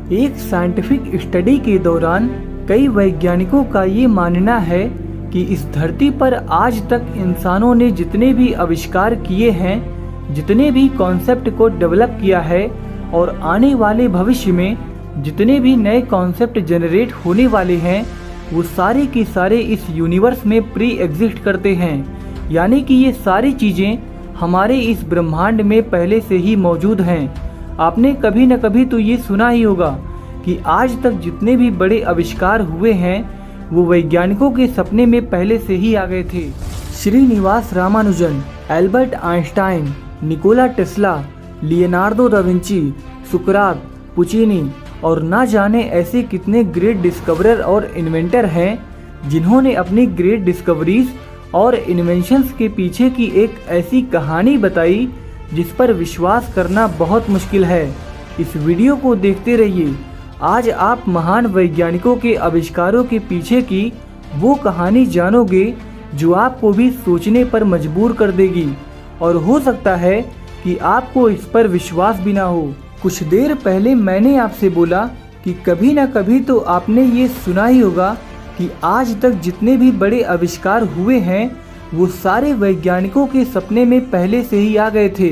एक scientific study के दौरान कई वैज्ञानिकों का ये मानना है कि इस धरती पर आज तक इंसानों ने जितने भी आविष्कार किए हैं, जितने भी कॉन्सेप्ट को डेवलप किया है और आने वाले भविष्य में जितने भी नए कॉन्सेप्ट जनरेट होने वाले हैं, वो सारे के सारे इस यूनिवर्स में प्री एग्जिस्ट करते हैं। यानी कि ये सारी चीज़ें हमारे इस ब्रह्मांड में पहले से ही मौजूद हैं। आपने कभी न कभी तो ये सुना ही होगा कि आज तक जितने भी बड़े आविष्कार हुए हैं वो वैज्ञानिकों के सपने में पहले से ही आ गए थे। Srinivasa Ramanujan, Albert Einstein, Nikola Tesla, Leonardo da Vinci, सुकरात, पुचिनी और ना जाने ऐसे कितने ग्रेट डिस्कवरर और इन्वेंटर हैं जिन्होंने अपनी ग्रेट डिस्कवरीज और इन्वेंशंस के पीछे की एक ऐसी कहानी बताई जिस पर विश्वास करना बहुत मुश्किल है। इस वीडियो को देखते रहिए। आज आप महान वैज्ञानिकों के आविष्कारों के पीछे की वो कहानी जानोगे जो आपको भी सोचने पर मजबूर कर देगी और हो सकता है कि आपको इस पर विश्वास भी ना हो। कुछ देर पहले मैंने आपसे बोला कि कभी ना कभी तो आपने ये सुना ही होगा कि आज तक जितने भी बड़े आविष्कार हुए हैं वो सारे वैज्ञानिकों के सपने में पहले से ही आ गए थे।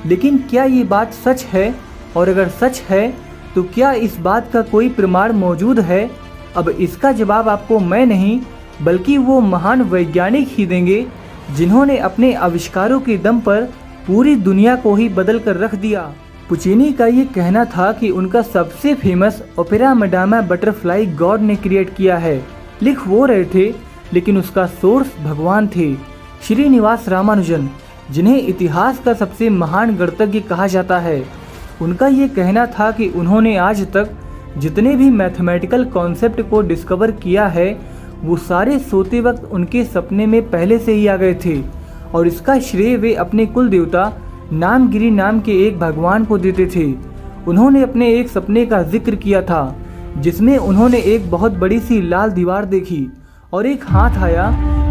लेकिन क्या ये बात सच है? और अगर सच है तो क्या इस बात का कोई प्रमाण मौजूद है? अब इसका जवाब आपको मैं नहीं बल्कि वो महान वैज्ञानिक ही देंगे जिन्होंने अपने आविष्कारों के दम पर पूरी दुनिया को ही बदल कर रख दिया। पुचिनी का ये कहना था कि उनका सबसे फेमस ओपेरा मैडामा बटरफ्लाई गॉड ने क्रिएट किया है। लिख वो रहे थे लेकिन उसका सोर्स भगवान थे। श्रीनिवास रामानुजन, जिन्हें इतिहास का सबसे महान गणितज्ञ कहा जाता है, उनका ये कहना था कि उन्होंने आज तक जितने भी मैथमेटिकल कॉन्सेप्ट को डिस्कवर किया है वो सारे सोते वक्त उनके सपने में पहले से ही आ गए थे और इसका श्रेय वे अपने कुल देवता नामगिरी नाम के एक भगवान को देते थे। उन्होंने अपने एक सपने का जिक्र किया था जिसमें उन्होंने एक बहुत बड़ी सी लाल दीवार देखी और एक हाथ आया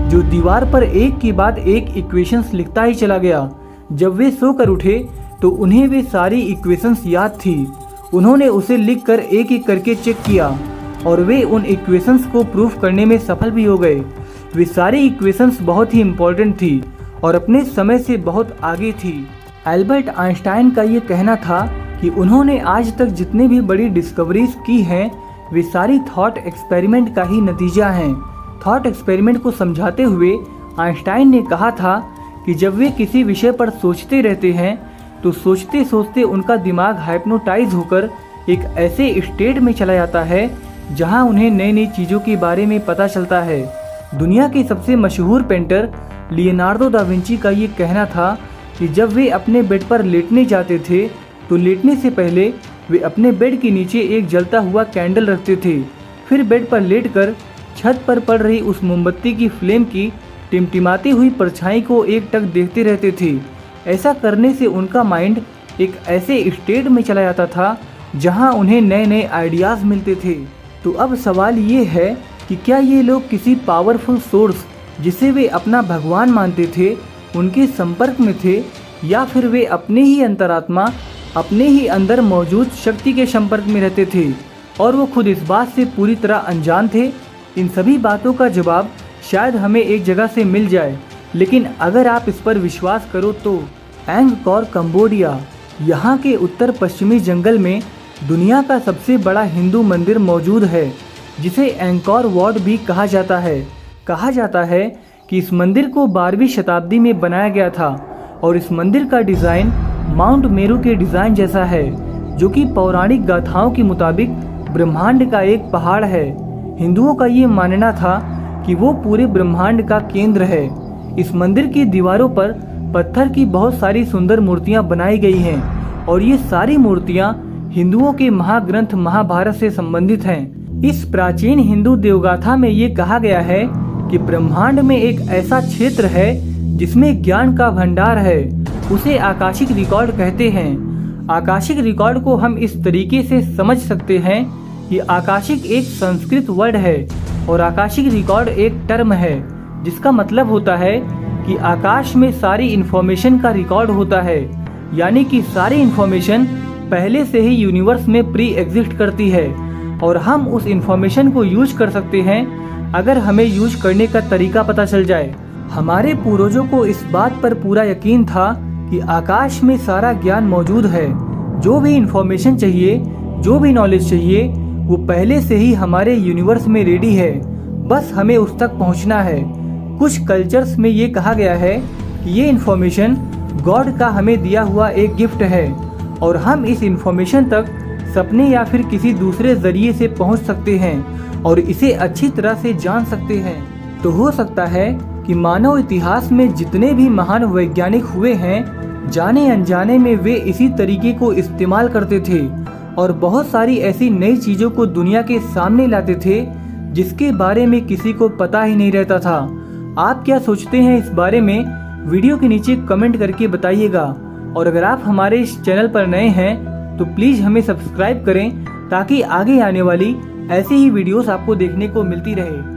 जो दीवार पर एक के बाद एक इक्वेशंस लिखता ही चला गया। जब वे सोकर उठे तो उन्हें वे सारी इक्वेशंस याद थी। उन्होंने उसे लिखकर एक एक करके चेक किया और वे उन इक्वेशंस को प्रूफ करने में सफल भी हो गए। वे सारी इक्वेशंस बहुत ही इम्पोर्टेंट थी और अपने समय से बहुत आगे थी। एल्बर्ट आइंस्टाइन का ये कहना था कि उन्होंने आज तक जितने भी बड़ी डिस्कवरीज की हैं वे सारी थॉट एक्सपेरिमेंट का ही नतीजा हैं। थॉट एक्सपेरिमेंट को समझाते हुए आइंस्टाइन ने कहा था कि जब वे किसी विषय पर सोचते रहते हैं तो सोचते सोचते उनका दिमाग हाइप्नोटाइज होकर एक ऐसे स्टेट में चला जाता है जहां उन्हें नई नई चीज़ों के बारे में पता चलता है। दुनिया के सबसे मशहूर पेंटर लियोनार्डो दा विंची का ये कहना था कि जब वे अपने बेड पर लेटने जाते थे तो लेटने से पहले वे अपने बेड के नीचे एक जलता हुआ कैंडल रखते थे। फिर बेड पर लेटकर छत पर पड़ रही उस मोमबत्ती की फ्लेम की टिमटिमाती हुई परछाई को एक टक देखते रहते थे। ऐसा करने से उनका माइंड एक ऐसे स्टेट में चला जाता था जहां उन्हें नए नए आइडियाज़ मिलते थे। तो अब सवाल ये है कि क्या ये लोग किसी पावरफुल सोर्स जिसे वे अपना भगवान मानते थे उनके संपर्क में थे या फिर वे अपने ही अंतरात्मा, अपने ही अंदर मौजूद शक्ति के संपर्क में रहते थे और वो खुद इस बात से पूरी तरह अनजान थे? इन सभी बातों का जवाब शायद हमें एक जगह से मिल जाए, लेकिन अगर आप इस पर विश्वास करो तो एंगकोर कंबोडिया, यहाँ के उत्तर पश्चिमी जंगल में दुनिया का सबसे बड़ा हिंदू मंदिर मौजूद है जिसे एंगकोर वाट भी कहा जाता है। कहा जाता है कि इस मंदिर को 12वीं शताब्दी में बनाया गया था और इस मंदिर का डिज़ाइन माउंट मेरू के डिज़ाइन जैसा है जो कि पौराणिक गाथाओं के मुताबिक ब्रह्मांड का एक पहाड़ है। हिंदुओं का ये मानना था कि वो पूरे ब्रह्मांड का केंद्र है। इस मंदिर की दीवारों पर पत्थर की बहुत सारी सुंदर मूर्तियाँ बनाई गई हैं और ये सारी मूर्तियाँ हिंदुओं के महाग्रंथ महाभारत से संबंधित हैं। इस प्राचीन हिंदू देवगाथा में ये कहा गया है कि ब्रह्मांड में एक ऐसा क्षेत्र है जिसमें ज्ञान का भंडार है, उसे आकाशिक रिकॉर्ड कहते हैं। आकाशिक रिकॉर्ड को हम इस तरीके से समझ सकते हैं कि आकाशिक एक संस्कृत वर्ड है और आकाशिक रिकॉर्ड एक टर्म है जिसका मतलब होता है कि आकाश में सारी इन्फॉर्मेशन का रिकॉर्ड होता है, यानी कि सारी इन्फॉर्मेशन पहले से ही यूनिवर्स में प्री एग्जिस्ट करती है और हम उस इंफॉर्मेशन को यूज कर सकते हैं अगर हमें यूज करने का तरीका पता चल जाए। हमारे पूर्वजों को इस बात पर पूरा यकीन था कि आकाश में सारा ज्ञान मौजूद है। जो भी इंफॉर्मेशन चाहिए, जो भी नॉलेज चाहिए, वो पहले से ही हमारे यूनिवर्स में रेडी है, बस हमें उस तक पहुंचना है। कुछ कल्चर्स में ये कहा गया है कि ये इंफॉर्मेशन गॉड का हमें दिया हुआ एक गिफ्ट है और हम इस इंफॉर्मेशन तक सपने या फिर किसी दूसरे जरिए से पहुंच सकते हैं और इसे अच्छी तरह से जान सकते हैं। तो हो सकता है कि मानव इतिहास में जितने भी महान वैज्ञानिक हुए हैं, जाने अनजाने में वे इसी तरीके को इस्तेमाल करते थे और बहुत सारी ऐसी नई चीज़ों को दुनिया के सामने लाते थे जिसके बारे में किसी को पता ही नहीं रहता था। आप क्या सोचते हैं इस बारे में? वीडियो के नीचे कमेंट करके बताइएगा और अगर आप हमारे इस चैनल पर नए हैं तो प्लीज़ हमें सब्सक्राइब करें ताकि आगे आने वाली ऐसी ही वीडियोस आपको देखने को मिलती रहे।